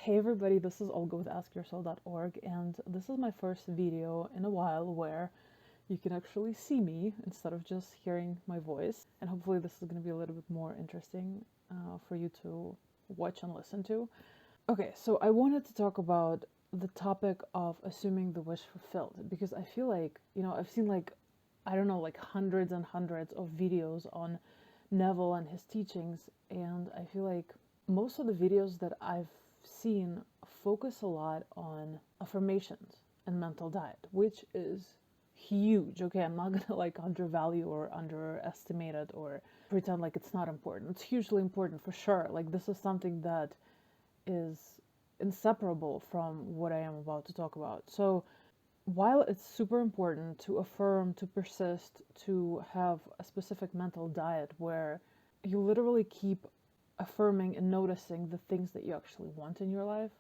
Hey everybody, this is Olga with askyoursoul.org, and this is my first video in a while where you can actually see me instead of just hearing my voice. And hopefully this is going to be a little bit more interesting for you to watch and listen to. Okay, so I wanted to talk about the topic of assuming the wish fulfilled, because I feel like, I've seen I don't know, like hundreds and hundreds of videos on Neville and his teachings, and I feel like most of the videos that I've seen focus a lot on affirmations and mental diet, which is huge. Okay, I'm not gonna like undervalue or underestimate it or pretend like it's not important. It's hugely important for sure. Like, this is something that is inseparable from what I am about to talk about. So while it's super important to affirm, to persist, to have a specific mental diet where you literally keep affirming and noticing the things that you actually want in your life,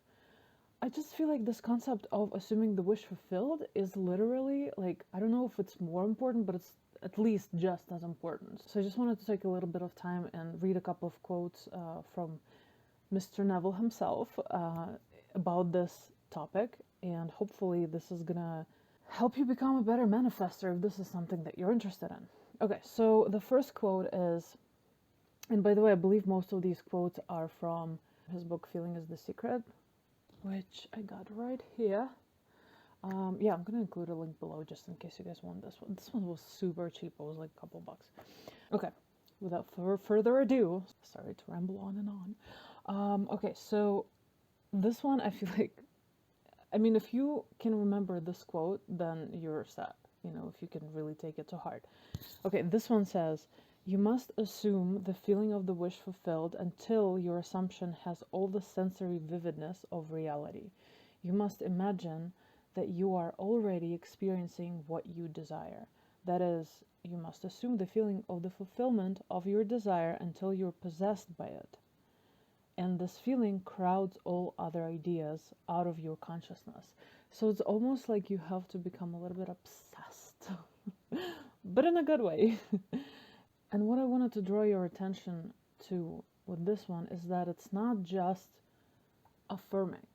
I just feel like this concept of assuming the wish fulfilled is literally, like, I don't know if it's more important, but it's at least just as important. So I just wanted to take a little bit of time and read a couple of quotes from Mr. Neville himself about this topic, and hopefully this is gonna help you become a better manifester if this is something that you're interested in. Okay, so the first quote is, and by the way, I believe most of these quotes are from his book Feeling is the Secret, which I got right here. Yeah, I'm gonna include a link below just in case you guys want this one. This one was super cheap. It was like a couple bucks. Okay, without further ado, sorry to ramble on and on. Okay, so this one I feel like, I mean, if you can remember this quote, then you're set. If you can really take it to heart. Okay, this one says, "You must assume the feeling of the wish fulfilled until your assumption has all the sensory vividness of reality. You must imagine that you are already experiencing what you desire. That is, you must assume the feeling of the fulfillment of your desire until you're possessed by it. And this feeling crowds all other ideas out of your consciousness." So it's almost like you have to become a little bit obsessed, but in a good way. And what I wanted to draw your attention to with this one is that it's not just affirming,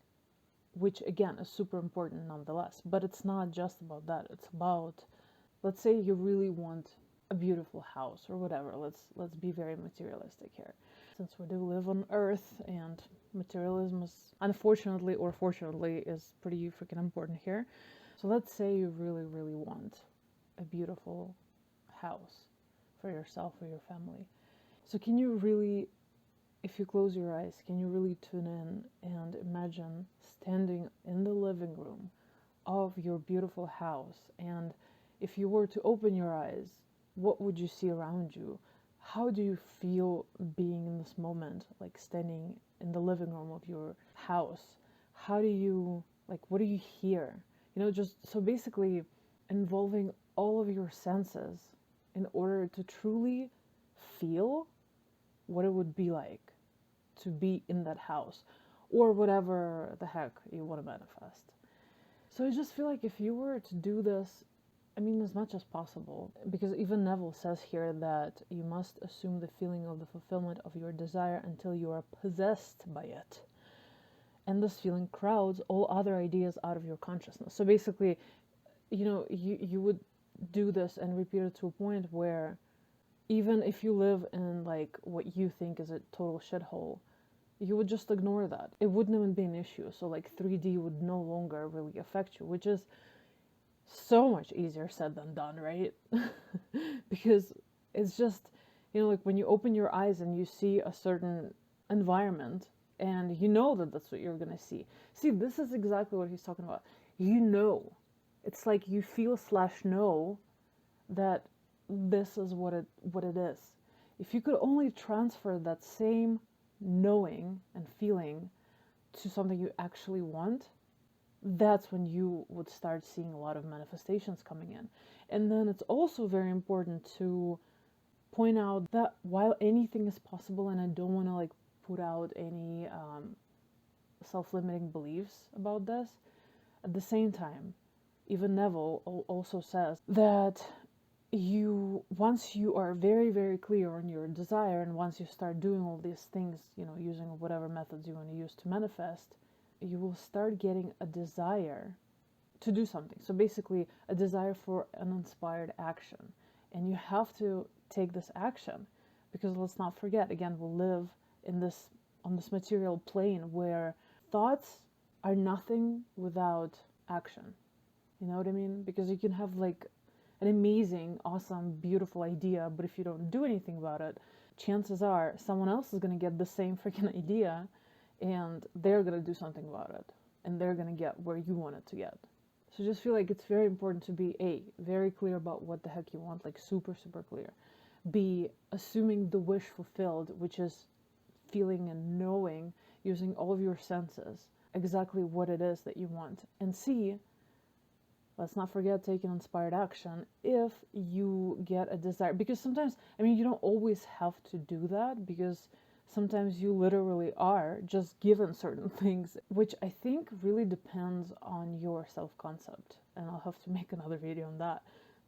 which again is super important nonetheless, but it's not just about that. It's about, let's say you really want a beautiful house or whatever. Let's be very materialistic here. Since we do live on Earth and materialism is, unfortunately or fortunately, is pretty freaking important here. So let's say you really, really want a beautiful house for yourself or your family. So can you really, if you close your eyes, can you really tune in and imagine standing in the living room of your beautiful house? And if you were to open your eyes, what would you see around you? How do you feel being in this moment, like standing in the living room of your house? How do you, like, what do you hear? Just so basically involving all of your senses in order to truly feel what it would be like to be in that house or whatever the heck you want to manifest. So I just feel like if you were to do this, I mean, as much as possible, because even Neville says here that you must assume the feeling of the fulfillment of your desire until you are possessed by it. And this feeling crowds all other ideas out of your consciousness. So basically, you would do this and repeat it to a point where even if you live in like what you think is a total shithole, you would just ignore that. It wouldn't even be an issue. So like 3D would no longer really affect you, which is so much easier said than done, right? Because it's just, like when you open your eyes and you see a certain environment and you know that that's what you're gonna see. See, this is exactly what he's talking about. It's like you feel / know that this is what it is. If you could only transfer that same knowing and feeling to something you actually want, that's when you would start seeing a lot of manifestations coming in. And then it's also very important to point out that while anything is possible, and I don't want to like put out any self-limiting beliefs about this, at the same time, even Neville also says that once you are very, very clear on your desire, and once you start doing all these things, using whatever methods you want to use to manifest, you will start getting a desire to do something. So basically, a desire for an inspired action. And you have to take this action, because let's not forget, again, we live in this on this material plane where thoughts are nothing without action. You know what I mean? Because you can have like an amazing, awesome, beautiful idea, but if you don't do anything about it, chances are someone else is going to get the same freaking idea and they're going to do something about it, and they're going to get where you want it to get. So just feel like it's very important to be very clear about what the heck you want, like super, super clear. B, assuming the wish fulfilled, which is feeling and knowing, using all of your senses, exactly what it is that you want. And C, let's not forget taking inspired action if you get a desire. Because sometimes, I mean, you don't always have to do that, because sometimes you literally are just given certain things, which I think really depends on your self-concept. And I'll have to make another video on that,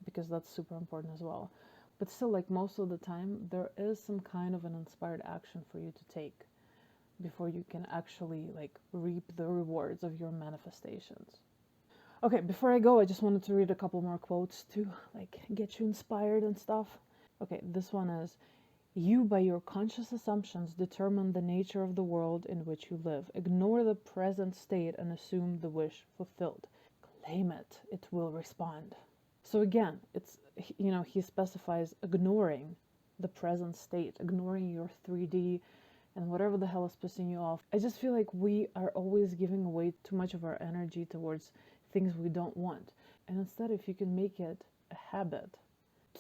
because that's super important as well. But still, like most of the time, there is some kind of an inspired action for you to take before you can actually like reap the rewards of your manifestations. Okay, before I go, I just wanted to read a couple more quotes to like get you inspired and stuff. Okay, this one is, you by your conscious assumptions determine the nature of the world in which you live. Ignore the present state and assume the wish fulfilled. Claim it, it will respond. So again, it's, you know, he specifies ignoring the present state, ignoring your 3D and whatever the hell is pissing you off. I just feel like we are always giving away too much of our energy towards things we don't want. And instead, if you can make it a habit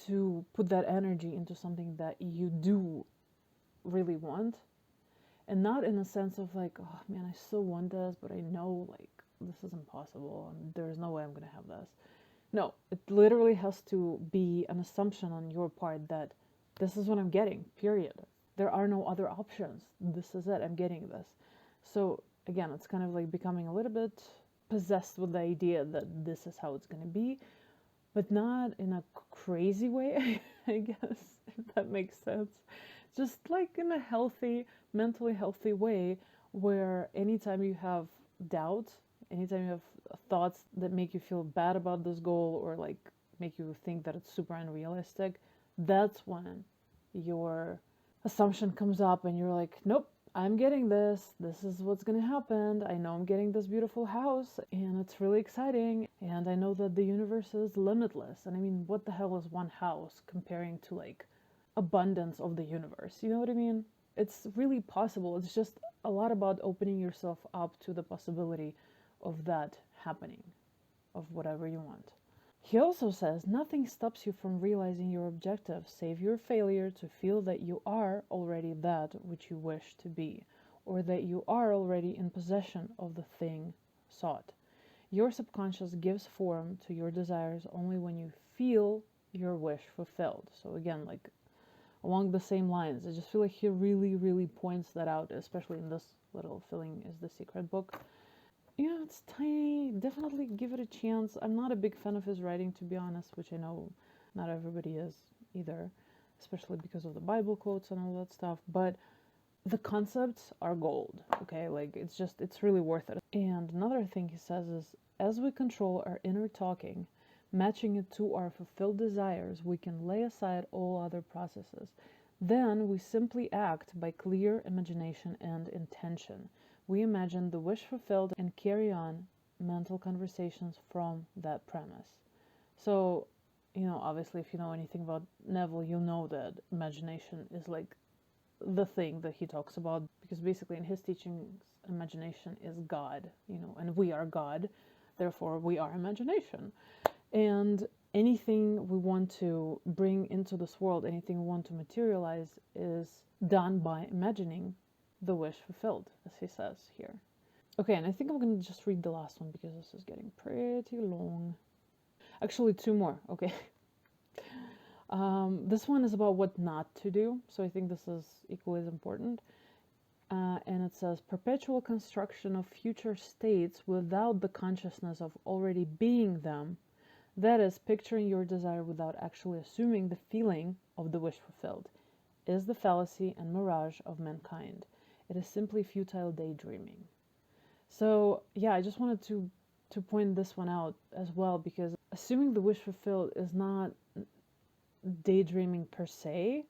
to put that energy into something that you do really want, and not in a sense of like, oh man, I so want this, but I know like this is impossible and there's no way I'm gonna have this. No, it literally has to be an assumption on your part that this is what I'm getting, period. There are no other options. This is it, I'm getting this. So again, it's kind of like becoming a little bit possessed with the idea that this is how it's going to be, but not in a crazy way, I guess, if that makes sense. Just like in a healthy, mentally healthy way, where anytime you have doubt, anytime you have thoughts that make you feel bad about this goal or like make you think that it's super unrealistic, that's when your assumption comes up and you're like, nope, I'm getting this. This is what's going to happen. I know I'm getting this beautiful house and it's really exciting. And I know that the universe is limitless. And I mean, what the hell is one house comparing to like abundance of the universe? You know what I mean? It's really possible. It's just a lot about opening yourself up to the possibility of that happening, of whatever you want. He also says nothing stops you from realizing your objective, save your failure to feel that you are already that which you wish to be, or that you are already in possession of the thing sought. Your subconscious gives form to your desires only when you feel your wish fulfilled. So again, like along the same lines, I just feel like he really, really points that out, especially in this little Feeling is the Secret book. Yeah, it's tiny. Definitely give it a chance. I'm not a big fan of his writing, to be honest, which I know not everybody is either, especially because of the Bible quotes and all that stuff. But the concepts are gold, okay? Like, it's really worth it. And another thing he says is, as we control our inner talking, matching it to our fulfilled desires, we can lay aside all other processes. Then we simply act by clear imagination and intention. We imagine the wish fulfilled and carry on mental conversations from that premise. So, you know, obviously, if you know anything about Neville, you'll know that imagination is like the thing that he talks about, because basically in his teachings, imagination is God, you know, and we are God, therefore we are imagination. And anything we want to bring into this world, anything we want to materialize, is done by imagining the wish fulfilled, as he says here. Okay, and I think I'm going to just read the last one because this is getting pretty long. Actually, two more, okay. This one is about what not to do, so I think this is equally as important. And it says, perpetual construction of future states without the consciousness of already being them, that is, picturing your desire without actually assuming the feeling of the wish fulfilled, is the fallacy and mirage of mankind. It is simply futile daydreaming. So yeah, I just wanted to point this one out as well, because assuming the wish fulfilled is not daydreaming per se,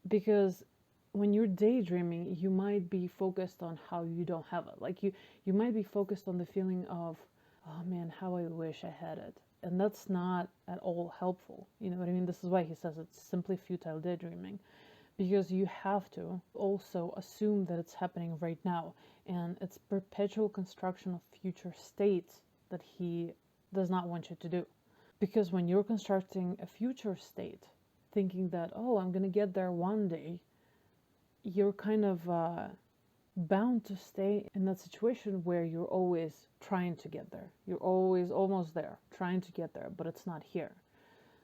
because when you're daydreaming, you might be focused on how you don't have it. Like you might be focused on the feeling of, oh man, how I wish I had it. And that's not at all helpful. You know what I mean? This is why he says it's simply futile daydreaming, because you have to also assume that it's happening right now. And it's perpetual construction of future states that he does not want you to do. Because when you're constructing a future state, thinking that, oh, I'm going to get there one day, you're kind of bound to stay in that situation where you're always trying to get there. You're always almost there, trying to get there, but it's not here.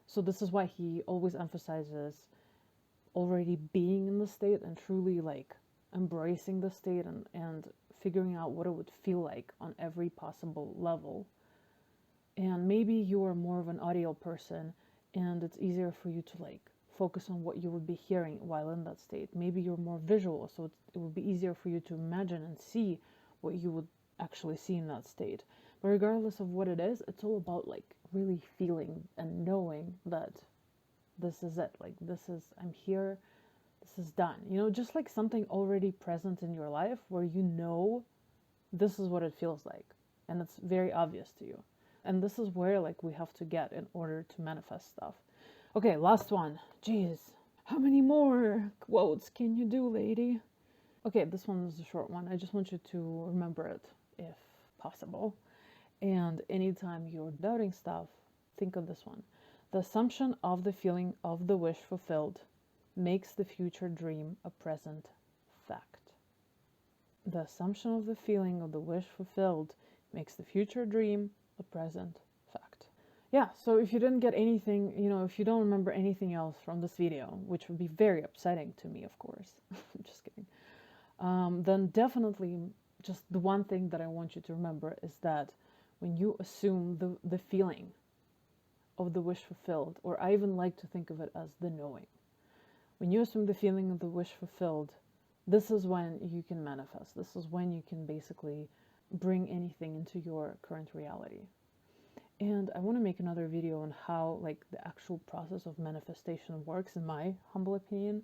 So this is why he always emphasizes already being in the state and truly like embracing the state and figuring out what it would feel like on every possible level. And maybe you are more of an audio person and it's easier for you to like focus on what you would be hearing while in that state. Maybe you're more visual, so it would be easier for you to imagine and see what you would actually see in that state. But regardless of what it is, it's all about like really feeling and knowing that this is it. Like this is, I'm here, this is done. You know, just like something already present in your life where you know this is what it feels like and it's very obvious to you. And this is where like we have to get in order to manifest stuff. Okay, last one. Jeez. How many more quotes can you do, lady? Okay, this one is a short one. I just want you to remember it if possible. And anytime you're doubting stuff, think of this one. The assumption of the feeling of the wish fulfilled makes the future dream a present fact. The assumption of the feeling of the wish fulfilled makes the future dream a present fact. Yeah, so if you didn't get anything, you know, if you don't remember anything else from this video, which would be very upsetting to me, of course, just kidding, then definitely just the one thing that I want you to remember is that when you assume the feeling of the wish fulfilled, or I even like to think of it as the knowing, when you assume the feeling of the wish fulfilled, this is when you can manifest. This is when you can basically bring anything into your current reality. And I want to make another video on how like the actual process of manifestation works, in my humble opinion.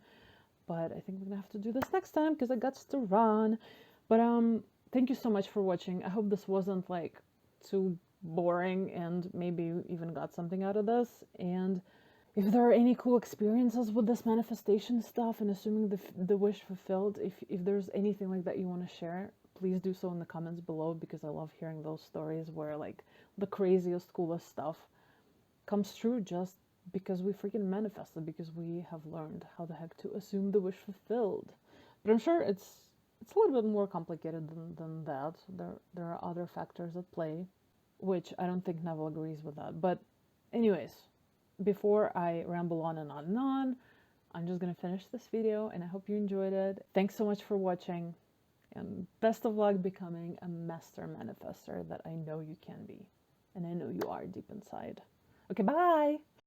But I think we're gonna have to do this next time because I got to run. But thank you so much for watching. I hope this wasn't like too boring and maybe you even got something out of this. And if there are any cool experiences with this manifestation stuff and assuming the wish fulfilled, if there's anything like that you want to share, please do so in the comments below, because I love hearing those stories where like the craziest, coolest stuff comes true just because we freaking manifested, because we have learned how the heck to assume the wish fulfilled. But I'm sure it's a little bit more complicated than that. There are other factors at play, which I don't think Neville agrees with that. But anyways, before I ramble on and on and on, I'm just gonna finish this video, and I hope you enjoyed it. Thanks so much for watching, and best of luck becoming a master manifester that I know you can be, and I know you are deep inside. Okay, bye!